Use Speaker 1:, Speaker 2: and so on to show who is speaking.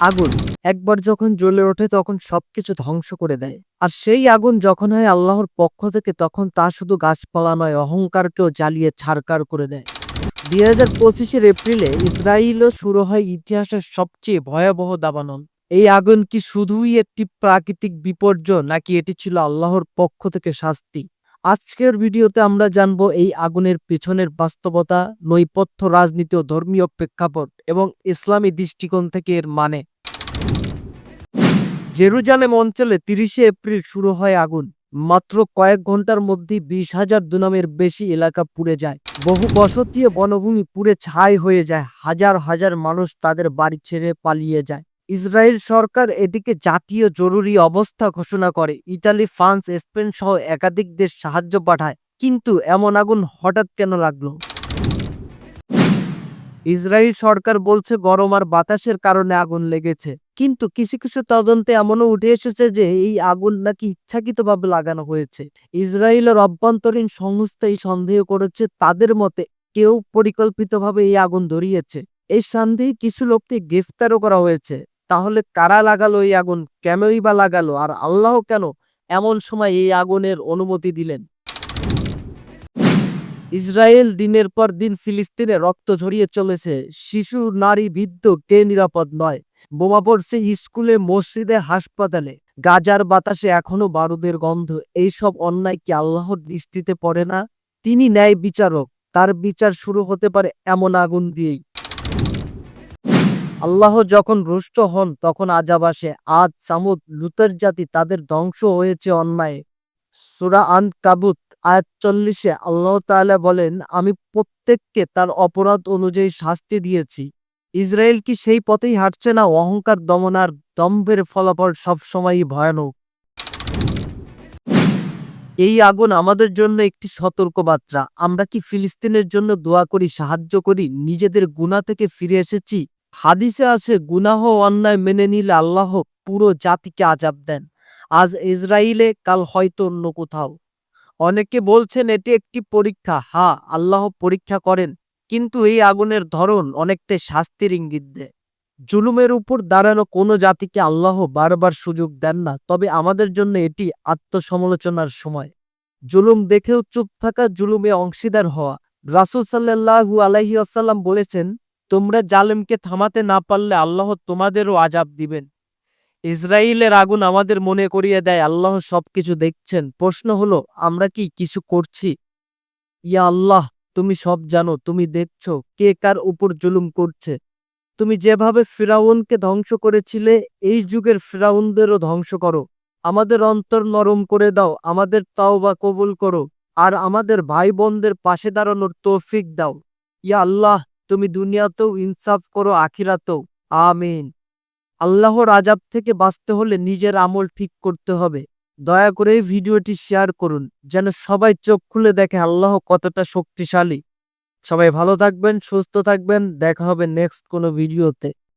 Speaker 1: আগুন একবার যখন জ্বলে ওঠে তখন সবকিছু ধ্বংস করে দেয়। আর সেই আগুন যখন হয় আল্লাহর পক্ষ থেকে তখন তা শুধু গাছপালা নয়, অহংকারকেও জ্বালিয়ে ছারখার করে দেয়। 2025-এর এপ্রিলে ইসরায়েলও শুরু হয় ইতিহাসের সবচেয়ে ভয়াবহ দাবানল। এই আগুন কি শুধুই একটি প্রাকৃতিক বিপর্যয়, নাকি এটি ছিল আল্লাহর পক্ষ থেকে শাস্তি? আজকের ভিডিওতে আমরা জানবো এই আগুনের পেছনের বাস্তবতা, নৈপথ্য, রাজনীতি ও ধর্মীয় প্রেক্ষাপট এবং ইসলামী দৃষ্টিকোণ থেকে এর মানে। জেরুজালেম অঞ্চলে 30শে এপ্রিল শুরু হয় আগুন। মাত্র কয়েক ঘন্টার মধ্যে 20,000 দুনামের বেশি এলাকা পুড়ে যায়। বহু বসতি ও বনভূমি পুড়ে ছাই হয়ে যায়। হাজার হাজার মানুষ তাদের বাড়ি ছেড়ে পালিয়ে যায়। ইসরায়েল সরকার এটিকে জাতীয় জরুরি অবস্থা ঘোষণা করে। ইতালি, ফ্রান্স, স্পেন সহ একাধিক দেশ সাহায্য পাঠায়। কিন্তু এমন আগুন হঠাৎ কেন লাগলো? ইসরায়েল সরকার বলছে গরম আর বাতাসের কারণে আগুন লেগেছে। কিন্তু কিছু কিছু তদন্তে এমনও উঠে এসেছে যে এই আগুন নাকি ইচ্ছাকৃতভাবে লাগানো হয়েছে। ইসরায়েলের অভ্যন্তরীণ সংস্থা এই সন্দেহ করেছে। তাদের মতে কেউ পরিকল্পিতভাবে এই আগুন ধরিয়েছে। এই সন্দেহে কিছু লোককে গ্রেফতারও করা হয়েছে। তাহলে কারা লাগালো এই আগুন, কেনই বা লাগালো, আর আল্লাহ কেন এমন সময় এই আগুনের অনুমতি দিলেন? ইসরায়েল দিনের পর দিন ফিলিস্তিনে রক্ত ঝরিয়ে চলেছে। শিশু, নারী, বৃদ্ধ কে নিরাপদ নয়। বোমা পড়ছে স্কুলে, মসজিদে, হাসপাতালে। গাজার বাতাসে এখনো বারুদের গন্ধ। এইসব অন্যায় কি আল্লাহর দৃষ্টিতে পড়ে না? তিনি ন্যায় বিচারক। তার বিচার শুরু হতে পারে এমন আগুন দিয়েই। আল্লাহ যখন রুষ্ট হন তখন আযাব আসে। আদ, সামুদ, লূতের জাতি, তাদের ধ্বংস হয়েছে অন্যায়ে। সূরা আনকাবুত আয়াত 40-এ আল্লাহ তাআলা বলেন, আমি প্রত্যেককে তার অপরাধ অনুযায়ী শাস্তি দিয়েছি। ইসরায়েল কি সেই পথেই হাঁটছে না? অহংকার, দমন আর দম্ভের ফলাফল সবসময়ই ভয়ানক। এই আগুন আমাদের জন্য একটি সতর্কবার্তা। আমরা কি ফিলিস্তিনের জন্য দোয়া করি, সাহায্য করি, নিজেদের গুনাহ থেকে ফিরে এসেছি? হাদিসে আছে গুনাহ ও অন্যায় মেনে নিলে আল্লাহ পুরো জাতিকে আযাব দেন। আজ ইসরায়েলে, কাল হয়তো অন্য কোথাও। অনেকে বলছেন এটি একটি পরীক্ষা। হ্যাঁ, আল্লাহ পরীক্ষা করেন, কিন্তু এই আগুনের ধরন অনেকটাই শাস্তির ইঙ্গিত দেয়। জুলুমের উপর দাঁড়ানো কোনো জাতিকে আল্লাহ বারবার সুযোগ দেন না, তবে আমাদের জন্য এটি আত্মসমালোচনার সময়। জুলুম দেখেও চুপ থাকা জুলুমে অংশীদার হওয়া। রাসূল সাল্লাল্লাহু আলাইহি ওয়াসাল্লাম বলেছেন, তোমরা জালেমকে থামাতে না পারলে আল্লাহ তোমাদেরও আযাব দিবেন। ইসরায়েলের আগুন আমাদের মনে করিয়ে দেয় আল্লাহ সবকিছু দেখছেন। প্রশ্ন হলো, আমরা কি কিছু করছি? ইয়া আল্লাহ, তুমি সব জানো, তুমি দেখছো কে কার উপর জুলুম করছে। তুমি যেভাবে ফিরাউনকে ধ্বংস করেছিলে, এই যুগের ফিরাউনদেরও ধ্বংস করো। আমাদের অন্তর নরম করে দাও, আমাদের তাওবা কবুল করো, আর আমাদের ভাই বোনদের পাশে দাঁড়ানোর তৌফিক দাও। ইয়া আল্লাহ, তুমি দুনিয়াতেও ইনসাফ করো, আখিরাতেও। আমিন। আল্লাহর আযাব থেকে বাঁচতে হলে নিজের আমল ঠিক করতে হবে। দয়া করে এই ভিডিওটি শেয়ার করুন, যেন সবাই চোখ খুলে দেখে আল্লাহ কতটা শক্তিশালী। সবাই ভালো থাকবেন, সুস্থ থাকবেন। দেখা হবে নেক্সট কোনো ভিডিওতে।